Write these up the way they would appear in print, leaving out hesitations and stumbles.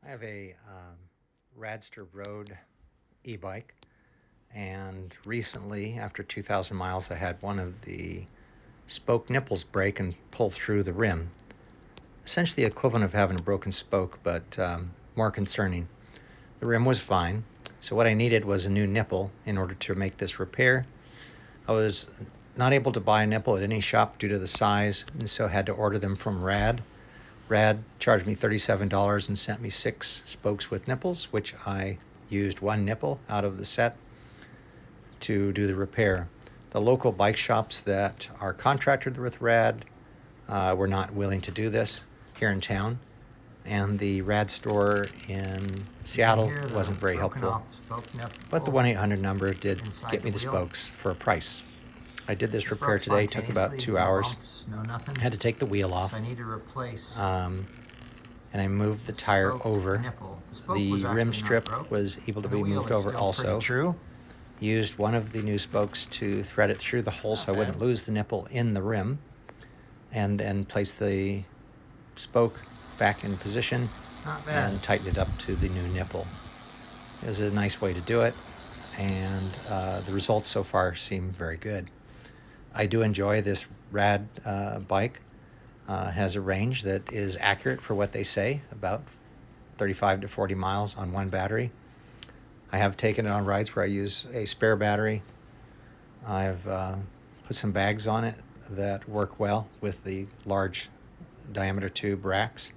I have a RADster Road e-bike, and recently, after 2,000 miles, I had one of the spoke nipples break and pull through the rim. Essentially the equivalent of having a broken spoke, but more concerning. The rim was fine, so what I needed was a new nipple in order to make this repair. I was not able to buy a nipple at any shop due to the size, and so had to order them from Rad. Rad charged me $37 and sent me 6 spokes with nipples, which I used one nipple out of the set to do the repair. The local bike shops that are contracted with Rad were not willing to do this here in town, and the Rad store in Seattle wasn't very helpful. But the 1-800 number did get me the spokes for a price. I did this repair today, took about 2 hours. Had to take the wheel off. So I need to replace and I moved the tire over. The rim strip was able to be moved over also. True. Used one of the new spokes to thread it through the hole so I wouldn't lose the nipple in the rim, and then place the spoke back in position and tighten it up to the new nipple. It was a nice way to do it, and the results so far seem very good. I do enjoy this Rad bike. Has a range that is accurate for what they say, about 35 to 40 miles on one battery. I have taken it on rides where I use a spare battery. I've put some bags on it that work well with the large diameter tube racks.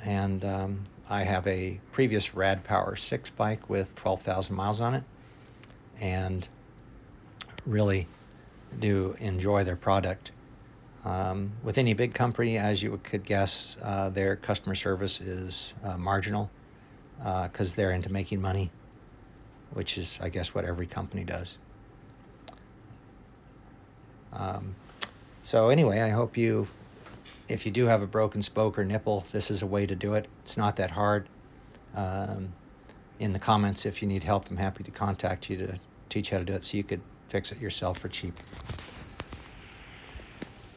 And I have a previous Rad Power 6 bike with 12,000 miles on it, and really do enjoy their product. With any big company, as you could guess, their customer service is marginal because they're into making money, which is, I guess, what every company does. So anyway, I hope if you do have a broken spoke or nipple, this is a way to do it. It's not that hard. In the comments, if you need help, I'm happy to contact you to teach how to do it so you could fix it yourself for cheap.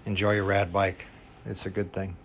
Enjoy your Rad bike. It's a good thing.